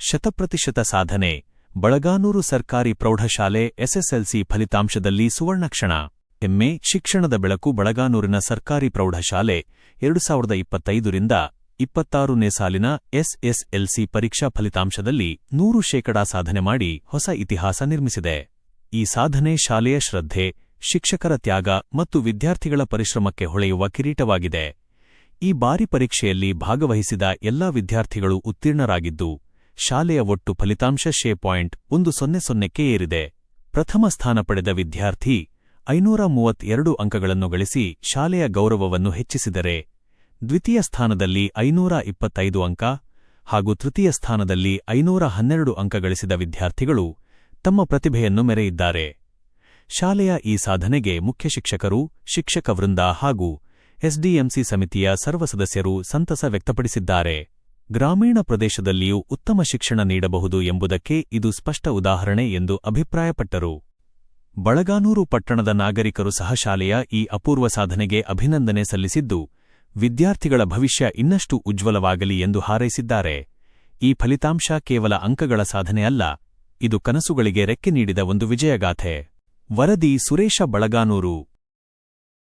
100% ಸಾಧನೆ. ಬಳಗಾನೂರು ಸರ್ಕಾರಿ ಪ್ರೌಢಶಾಲೆ ಎಸ್ಎಸ್ಎಲ್ಸಿ ಫಲಿತಾಂಶದಲ್ಲಿ ಸುವರ್ಣಕ್ಷಣ. ಹೆಮ್ಮೆ. ಶಿಕ್ಷಣದ ಬೆಳಕು. ಬಳಗಾನೂರಿನ ಸರ್ಕಾರಿ ಪ್ರೌಢಶಾಲೆ 2025ರಿಂದ 26ನೇ ಸಾಲಿನ ಎಸ್ಎಸ್ಎಲ್ಸಿ ಪರೀಕ್ಷಾ ಫಲಿತಾಂಶದಲ್ಲಿ 100% ಸಾಧನೆ ಮಾಡಿ ಹೊಸ ಇತಿಹಾಸ ನಿರ್ಮಿಸಿದೆ. ಈ ಸಾಧನೆ ಶಾಲೆಯ ಶ್ರದ್ಧೆ, ಶಿಕ್ಷಕರ ತ್ಯಾಗ ಮತ್ತು ವಿದ್ಯಾರ್ಥಿಗಳ ಪರಿಶ್ರಮಕ್ಕೆ ಹೊಳೆಯುವ ಕಿರೀಟವಾಗಿದೆ. ಈ ಬಾರಿ ಪರೀಕ್ಷೆಯಲ್ಲಿ ಭಾಗವಹಿಸಿದ ಎಲ್ಲಾ ವಿದ್ಯಾರ್ಥಿಗಳು ಉತ್ತೀರ್ಣರಾಗಿದ್ದು, ಶಾಲೆಯ ಒಟ್ಟು ಫಲಿತಾಂಶ 100ಕ್ಕೆ ಏರಿದೆ. ಪ್ರಥಮ ಸ್ಥಾನ ಪಡೆದ ವಿದ್ಯಾರ್ಥಿ 532 ಅಂಕಗಳನ್ನು ಗಳಿಸಿ ಶಾಲೆಯ ಗೌರವವನ್ನು ಹೆಚ್ಚಿಸಿದರೆ, ದ್ವಿತೀಯ ಸ್ಥಾನದಲ್ಲಿ 525 ಅಂಕ ಹಾಗೂ ತೃತೀಯ ಸ್ಥಾನದಲ್ಲಿ 512 ಅಂಕ ಗಳಿಸಿದ ವಿದ್ಯಾರ್ಥಿಗಳು ತಮ್ಮ ಪ್ರತಿಭೆಯನ್ನು ಮೆರೆಯಿದ್ದಾರೆ. ಶಾಲೆಯ ಈ ಸಾಧನೆಗೆ ಮುಖ್ಯ ಶಿಕ್ಷಕರು, ಶಿಕ್ಷಕ ವೃಂದ ಹಾಗೂ ಎಸ್ಡಿಎಂಸಿ ಸಮಿತಿಯ ಸರ್ವ ಸದಸ್ಯರು ಸಂತಸ ವ್ಯಕ್ತಪಡಿಸಿದ್ದಾರೆ. ಗ್ರಾಮೀಣ ಪ್ರದೇಶದಲ್ಲಿಯೂ ಉತ್ತಮ ಶಿಕ್ಷಣ ನೀಡಬಹುದು ಎಂಬುದಕ್ಕೆ ಇದು ಸ್ಪಷ್ಟ ಉದಾಹರಣೆ ಎಂದು ಅಭಿಪ್ರಾಯಪಟ್ಟರು. ಬಳಗಾನೂರು ಪಟ್ಟಣದ ನಾಗರಿಕರು ಸಹ ಶಾಲೆಯ ಈ ಅಪೂರ್ವ ಸಾಧನೆಗೆ ಅಭಿನಂದನೆ ಸಲ್ಲಿಸಿದ್ದು, ವಿದ್ಯಾರ್ಥಿಗಳ ಭವಿಷ್ಯ ಇನ್ನಷ್ಟು ಉಜ್ವಲವಾಗಲಿ ಎಂದು ಹಾರೈಸಿದ್ದಾರೆ. ಈ ಫಲಿತಾಂಶ ಕೇವಲ ಅಂಕಗಳ ಸಾಧನೆ ಅಲ್ಲ, ಇದು ಕನಸುಗಳಿಗೆ ರೆಕ್ಕೆ ನೀಡಿದ ಒಂದು ವಿಜಯಗಾಥೆ. ವರದಿ ಸುರೇಶ, ಬಳಗಾನೂರು.